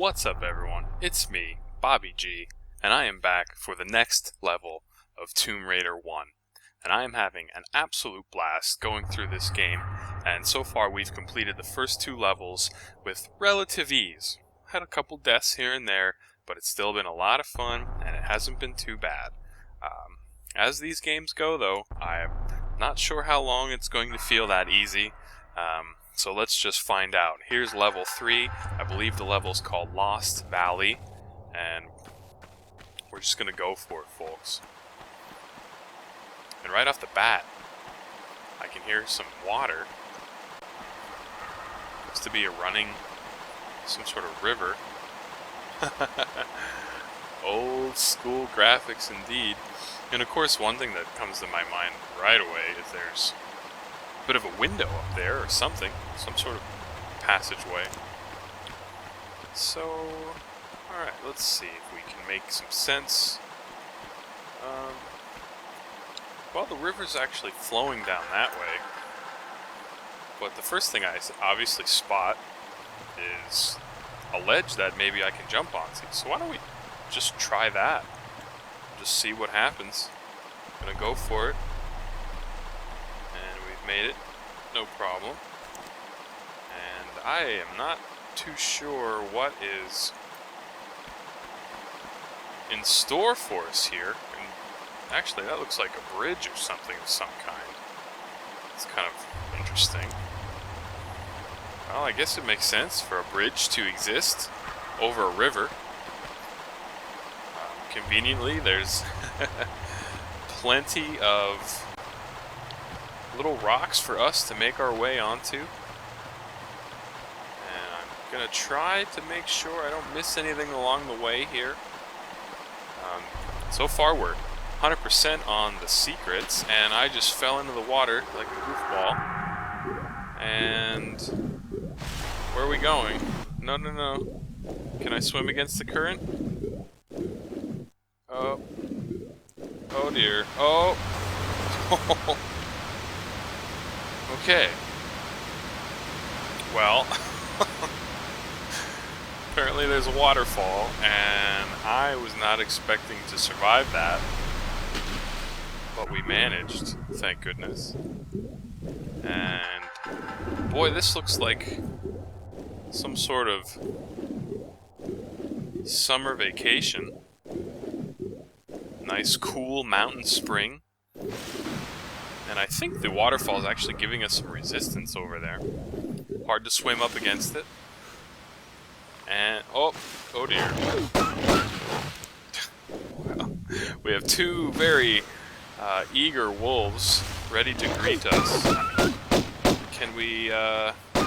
What's up everyone, it's me, Bobby G, and I am back for the next level of Tomb Raider 1. And I am having an absolute blast going through this game, and so far we've completed the first two levels with relative ease. Had a couple deaths here and there, but it's still been a lot of fun, and it hasn't been too bad. As these games go though, I'm not sure how long it's going to feel that easy. So let's just find out. Here's level 3. I believe the level's called Lost Valley. And we're just going to go for it, folks. And right off the bat, I can hear some water. Looks to be some sort of river. Old school graphics indeed. And of course, one thing that comes to my mind right away is there's a bit of a window up there or something, some sort of passageway. So, alright, let's see if we can make some sense. Well, the river's actually flowing down that way. But the first thing I obviously spot is a ledge that maybe I can jump onto. So why don't we just try that? Just see what happens. I'm gonna go for it. And we've made it. No problem. And I am not too sure what is in store for us here. And actually, that looks like a bridge or something of some kind. It's kind of interesting. Well, I guess it makes sense for a bridge to exist over a river. Conveniently, there's plenty of little rocks for us to make our way onto. And I'm gonna try to make sure I don't miss anything along the way here. So far we're 100% on the secrets, and I just fell into the water like a goofball. And where are we going? No. Can I swim against the current? Oh dear. Oh! Okay. Well, apparently there's a waterfall, and I was not expecting to survive that. But we managed, thank goodness. And boy, this looks like some sort of summer vacation. Nice, cool mountain spring. And I think the waterfall is actually giving us some resistance over there. Hard to swim up against it. And, oh dear. Well, we have two very eager wolves ready to greet us. Can we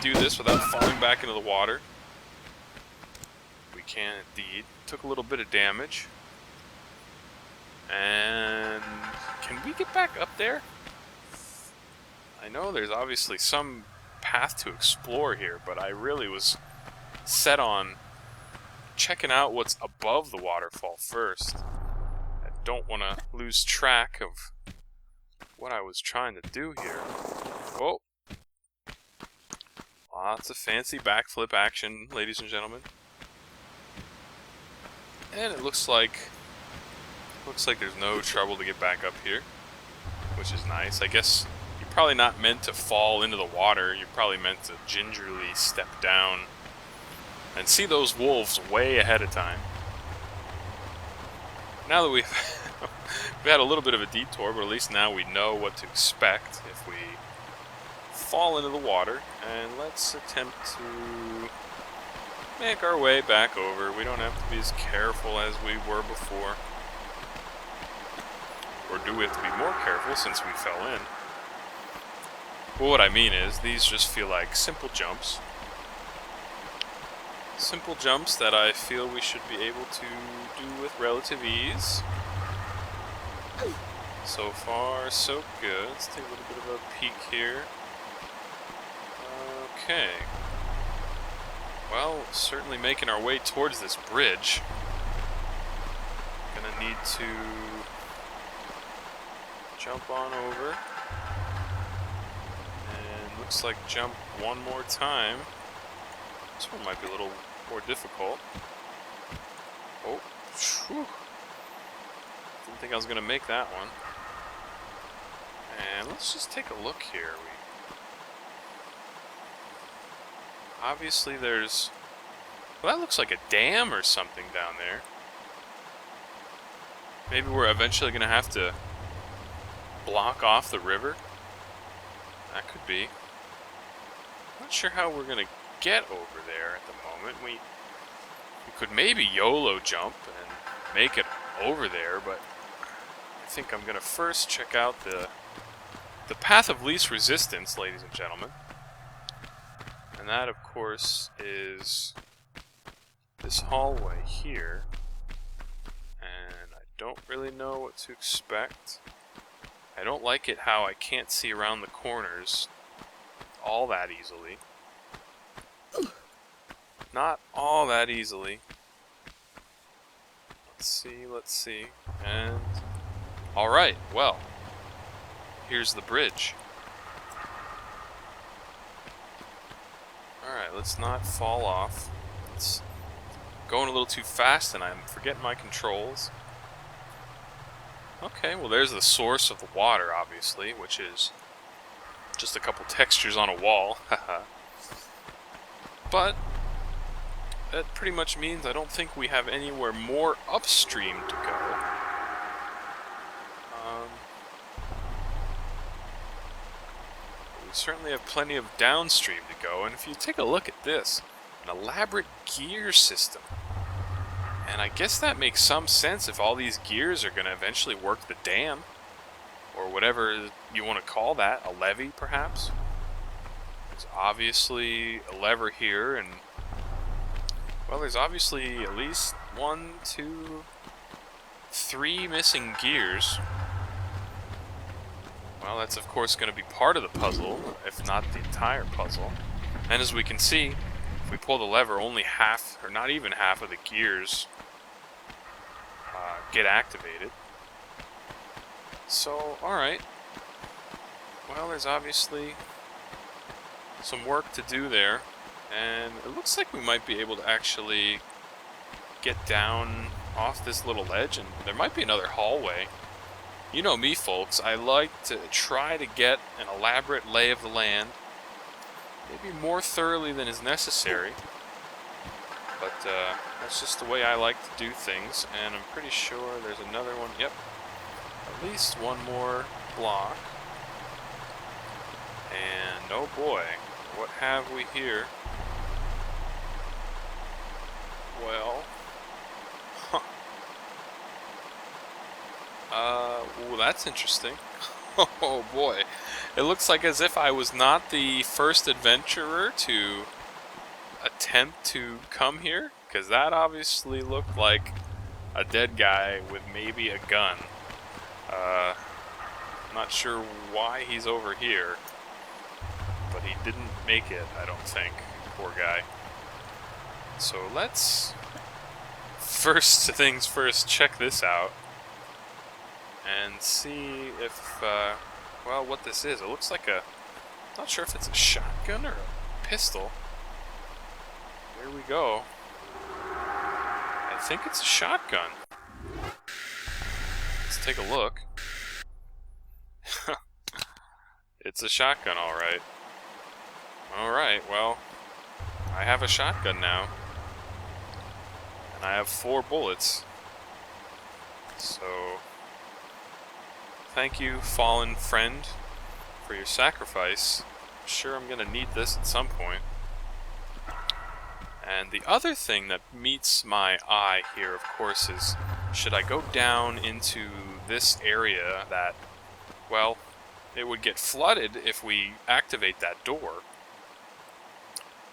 do this without falling back into the water? We can indeed. Took a little bit of damage. And can we get back up there? I know there's obviously some path to explore here, but I really was set on checking out what's above the waterfall first. I don't want to lose track of what I was trying to do here. Oh! Lots of fancy backflip action, ladies and gentlemen. And it looks like there's no trouble to get back up here, which is nice. I guess you're probably not meant to fall into the water. You're probably meant to gingerly step down and see those wolves way ahead of time. Now that we've had a little bit of a detour, but at least now we know what to expect if we fall into the water. And let's attempt to make our way back over. We don't have to be as careful as we were before. Or do we have to be more careful since we fell in? Well, what I mean is, these just feel like simple jumps. Simple jumps that I feel we should be able to do with relative ease. So far, so good. Let's take a little bit of a peek here. Okay. Well, certainly making our way towards this bridge. Gonna need to jump on over. And looks like jump one more time. This one might be a little more difficult. Oh, whew. Didn't think I was going to make that one. And let's just take a look here. Obviously there's... Well, that looks like a dam or something down there. Maybe we're eventually going to have to block off the river. That could be. Not sure how we're going to get over there at the moment. We could maybe YOLO jump and make it over there, but I think I'm going to first check out the path of least resistance, ladies and gentlemen. And that, of course, is this hallway here. And I don't really know what to expect. I don't like it how I can't see around the corners all that easily. Not all that easily. Let's see. And... Alright, well. Here's the bridge. Alright, let's not fall off. It's going a little too fast and I'm forgetting my controls. Okay, well there's the source of the water, obviously, which is just a couple textures on a wall. But that pretty much means I don't think we have anywhere more upstream to go. We certainly have plenty of downstream to go, and if you take a look at this, an elaborate gear system. And I guess that makes some sense if all these gears are going to eventually work the dam, or whatever you want to call that, a levee perhaps. There's obviously a lever here, and well, there's obviously at least 1, 2, 3 missing gears. Well, that's of course going to be part of the puzzle, if not the entire puzzle. And as we can see, if we pull the lever, only half, or not even half of the gears get activated. So, alright. Well, there's obviously some work to do there. And it looks like we might be able to actually get down off this little ledge, and there might be another hallway. You know me, folks, I like to try to get an elaborate lay of the land, maybe more thoroughly than is necessary, but that's just the way I like to do things, and I'm pretty sure there's another one. Yep, at least one more block. And oh boy, what have we here? Well, ooh, that's interesting. Oh boy, it looks like as if I was not the first adventurer to attempt to come here, because that obviously looked like a dead guy with maybe a gun. I'm not sure why he's over here, but he didn't make it, I don't think. Poor guy. So let's, first things first, check this out and see if, well, what this is. It looks like a, not sure if it's a shotgun or a pistol. Here we go. I think it's a shotgun. Let's take a look. It's a shotgun, alright. Alright, well, I have a shotgun now. And I have 4 bullets. So, thank you, fallen friend, for your sacrifice. I'm sure I'm gonna need this at some point. And the other thing that meets my eye here, of course, is should I go down into this area that, well, it would get flooded if we activate that door.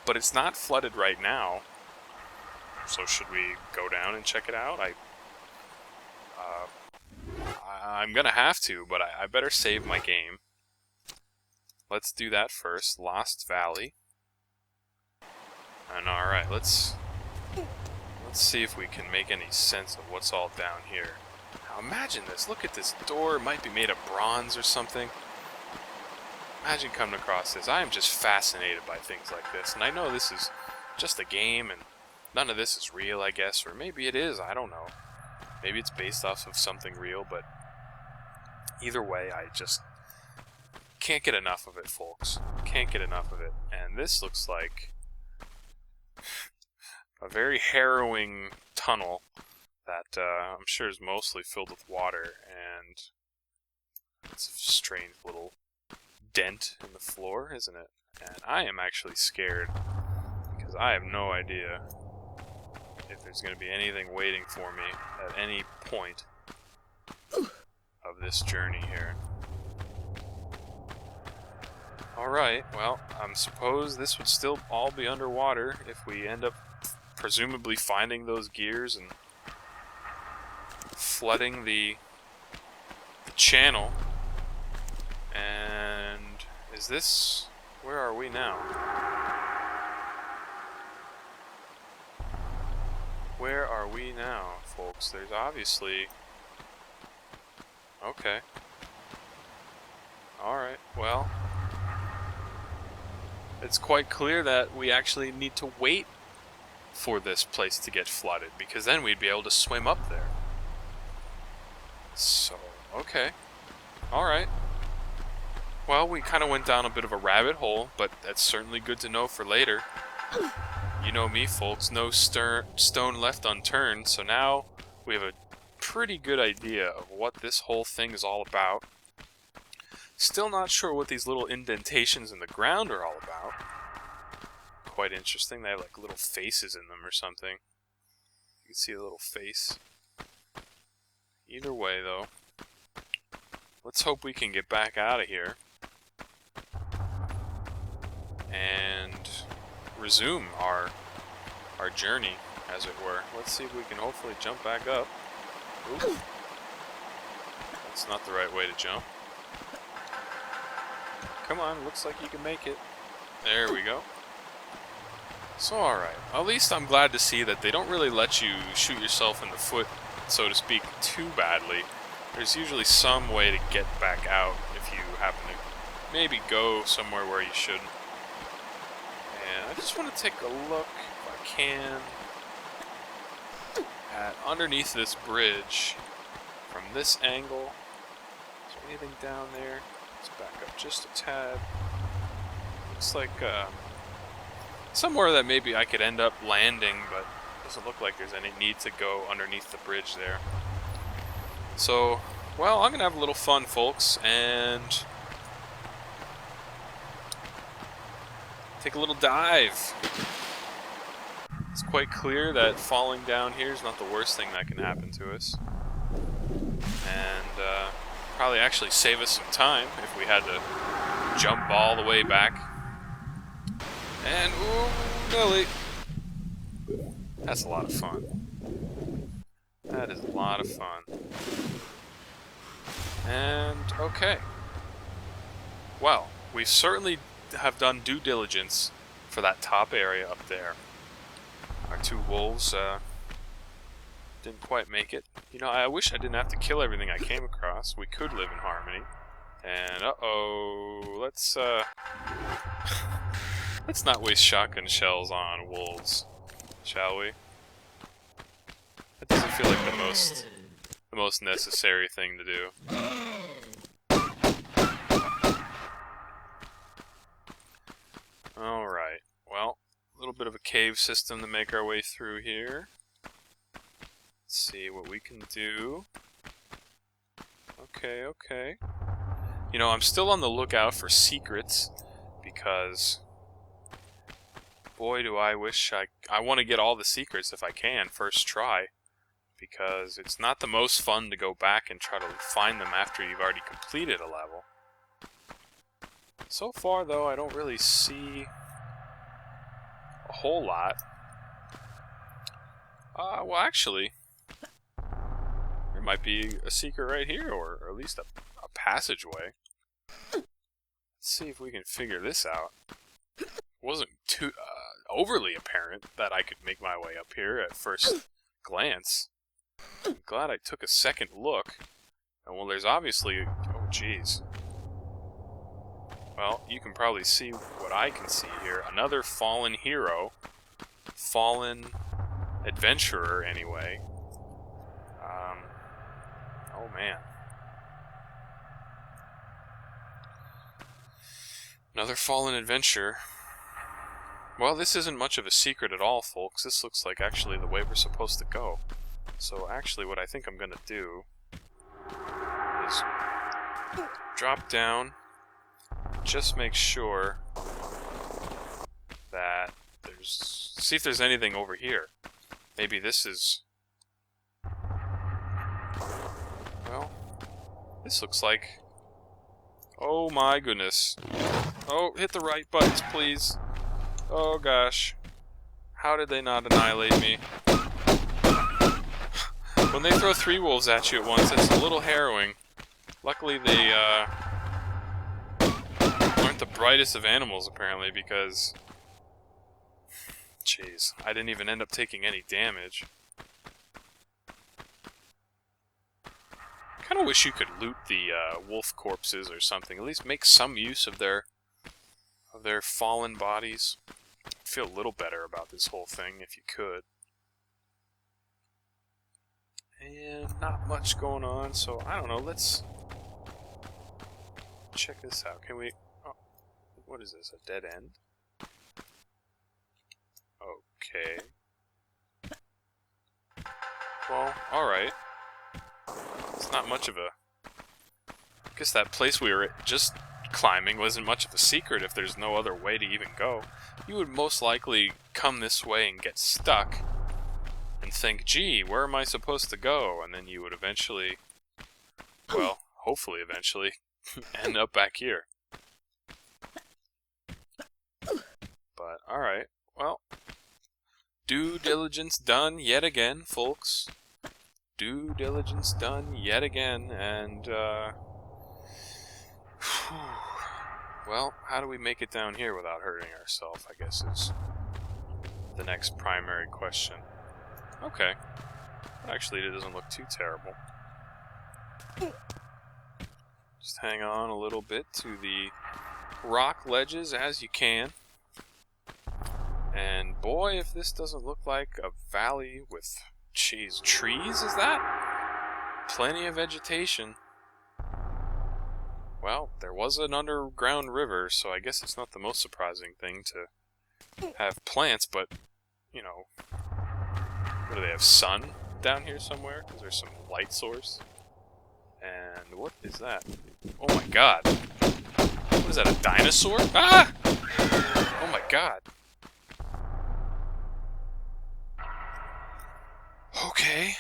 But it's not flooded right now. So should we go down and check it out? I'm gonna have to, but I better save my game. Let's do that first. Lost Valley. And alright, let's see if we can make any sense of what's all down here. Now imagine this. Look at this door. It might be made of bronze or something. Imagine coming across this. I am just fascinated by things like this. And I know this is just a game, and none of this is real, I guess, or maybe it is, I don't know. Maybe it's based off of something real, but either way, I just can't get enough of it, folks. Can't get enough of it. And this looks like a very harrowing tunnel that I'm sure is mostly filled with water, and it's a strange little dent in the floor, isn't it? And I am actually scared, because I have no idea if there's going to be anything waiting for me at any point of this journey here. Alright, well, I suppose this would still all be underwater if we end up presumably finding those gears and flooding the channel. And is this... where are we now? Where are we now, folks? There's obviously... okay. Alright, well... it's quite clear that we actually need to wait for this place to get flooded, because then we'd be able to swim up there. So, okay. Alright. Well, we kind of went down a bit of a rabbit hole, but that's certainly good to know for later. You know me, folks, no stone left unturned, so now we have a pretty good idea of what this whole thing is all about. Still not sure what these little indentations in the ground are all about. Quite interesting. They have like little faces in them or something. You can see a little face. Either way, though, let's hope we can get back out of here and resume our journey, as it were. Let's see if we can hopefully jump back up. Ooh. That's not the right way to jump. Come on, looks like you can make it. There we go. So, alright. At least I'm glad to see that they don't really let you shoot yourself in the foot, so to speak, too badly. There's usually some way to get back out if you happen to maybe go somewhere where you shouldn't. And I just want to take a look, if I can, at underneath this bridge from this angle. Is there anything down there? Let's back up just a tad. Looks like somewhere that maybe I could end up landing, but doesn't look like there's any need to go underneath the bridge there. So, well, I'm gonna have a little fun, folks, and take a little dive. It's quite clear that falling down here is not the worst thing that can happen to us. And probably actually save us some time if we had to jump all the way back. And, ooh, Nelly. That's a lot of fun. That is a lot of fun. And, okay. Well, we certainly have done due diligence for that top area up there. Our two wolves didn't quite make it. You know, I wish I didn't have to kill everything I came across. We could live in harmony. And, uh-oh, let's not waste shotgun shells on wolves, shall we? That doesn't feel like the most necessary thing to do. Alright, well, a little bit of a cave system to make our way through here. Let's see what we can do. Okay, okay. You know, I'm still on the lookout for secrets, because boy, do I wish I want to get all the secrets if I can, first try. Because it's not the most fun to go back and try to find them after you've already completed a level. So far, though, I don't really see a whole lot. Well, actually, there might be a secret right here, or at least a passageway. Let's see if we can figure this out. It wasn't too overly apparent that I could make my way up here at first glance. I'm glad I took a second look. And well, there's obviously... oh, jeez. Well, you can probably see what I can see here. Another fallen hero. Fallen adventurer, anyway. Oh man. Another fallen adventure. Well, this isn't much of a secret at all, folks. This looks like actually the way we're supposed to go. So actually what I think I'm gonna do is drop down, just make sure that there's... see if there's anything over here. Maybe this is... well, this looks like... oh my goodness. Oh, hit the right buttons, please. Oh gosh. How did they not annihilate me? When they throw 3 wolves at you at once, it's a little harrowing. Luckily they aren't the brightest of animals, apparently, because... jeez, I didn't even end up taking any damage. Kinda wish you could loot the wolf corpses or something. At least make some use of their fallen bodies. I'd feel a little better about this whole thing if you could. And not much going on, so I don't know, let's check this out. Can we... oh, what is this, a dead end? Okay. Well, alright. It's not much of a... I guess that place we were just climbing wasn't much of a secret if there's no other way to even go. You would most likely come this way and get stuck and think, gee, where am I supposed to go? And then you would eventually, well, hopefully eventually, end up back here. But, alright, well, due diligence done yet again, folks. Due diligence done yet again, and, well, how do we make it down here without hurting ourselves, I guess is the next primary question. Okay. Actually, it doesn't look too terrible. Just hang on a little bit to the rock ledges as you can. And boy, if this doesn't look like a valley with, geez, trees, is that? Plenty of vegetation. Well, there was an underground river, so I guess it's not the most surprising thing to have plants, but, you know... what do they have, sun down here somewhere? Is there some light source? And what is that? Oh my god. What is that, a dinosaur? Ah! Oh my god. Okay.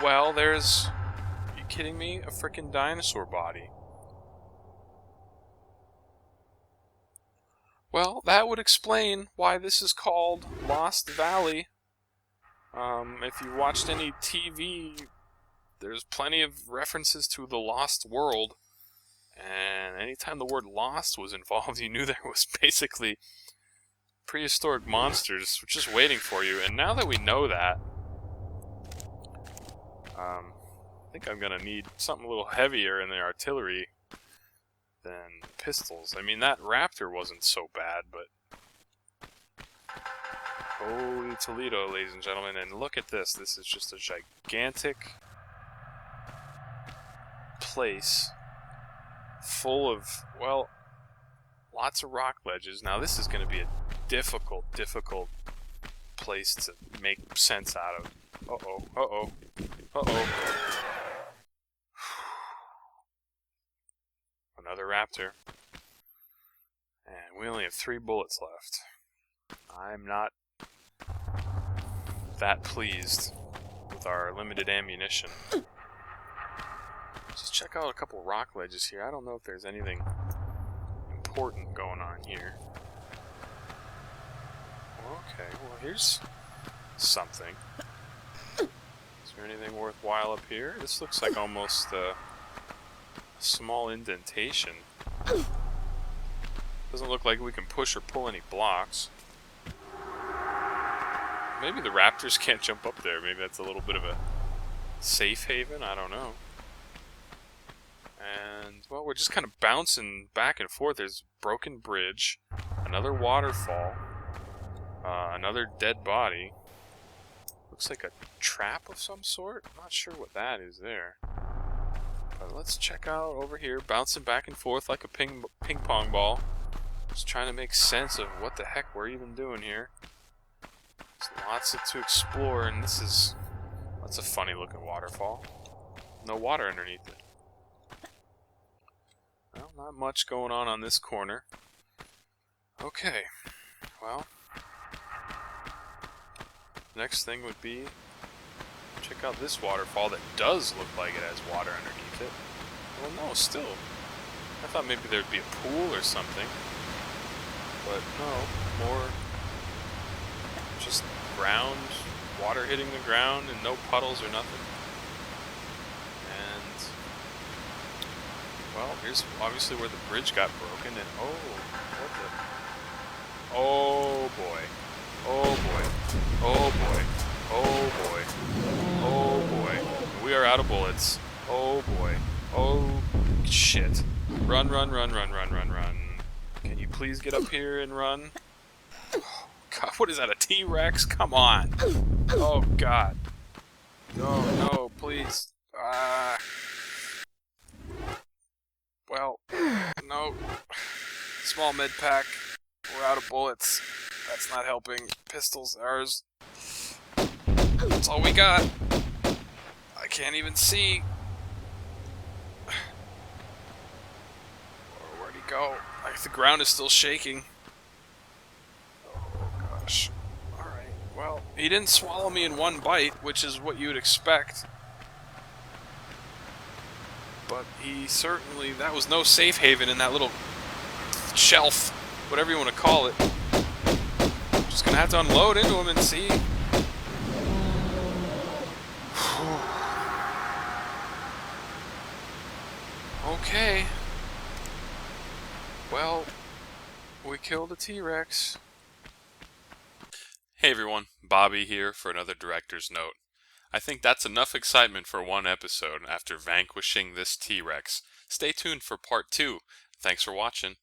Well, there's... are you kidding me? A frickin' dinosaur body. Well, that would explain why this is called Lost Valley. If you watched any TV, there's plenty of references to the Lost World, and anytime the word lost was involved, you knew there was basically prehistoric monsters just waiting for you. And now that we know that, I think I'm gonna need something a little heavier in the artillery than pistols. I mean, that raptor wasn't so bad, but... holy Toledo, ladies and gentlemen, and look at this. This is just a gigantic place full of, well, lots of rock ledges. Now, this is going to be a difficult place to make sense out of. Uh-oh, uh-oh, uh-oh. Another raptor. And we only have 3 bullets left. I'm not that pleased with our limited ammunition. Just check out a couple rock ledges here. I don't know if there's anything important going on here. Okay, well here's something. Is there anything worthwhile up here? This looks like almost a small indentation. Doesn't look like we can push or pull any blocks. Maybe the raptors can't jump up there. Maybe that's a little bit of a safe haven. I don't know. And, well, we're just kind of bouncing back and forth. There's a broken bridge, another waterfall. Another dead body. Looks like a trap of some sort. I'm not sure what that is there. But let's check out over here, bouncing back and forth like a ping pong ball. Just trying to make sense of what the heck we're even doing here. There's lots to explore, and that's a funny looking waterfall. No water underneath it. Well, not much going on this corner. Okay, well, next thing would be check out this waterfall that does look like it has water underneath it. Well, no, still. I thought maybe there'd be a pool or something. But no, more just ground, water hitting the ground and no puddles or nothing. And, well, here's obviously where the bridge got broken and oh, what the... Oh boy. Oh boy. Oh boy. Oh boy. Oh boy. We are out of bullets. Oh boy. Oh shit. Run, run, run, run, run, run, run. Can you please get up here and run? Oh, God, what is that, a T-Rex? Come on. Oh God. No, no, please. Well, no. Small med pack. We're out of bullets. That's not helping. Pistols, ours. That's all we got. I can't even see. Where'd he go? Like the ground is still shaking. Oh gosh. Alright, well, he didn't swallow me in one bite, which is what you would expect. But he certainly, that was no safe haven in that little shelf, whatever you want to call it. Just gonna have to unload into him and see. Okay. Well, we killed a T-Rex. Hey everyone, Bobby here for another director's note. I think that's enough excitement for one episode after vanquishing this T-Rex. Stay tuned for part 2. Thanks for watching.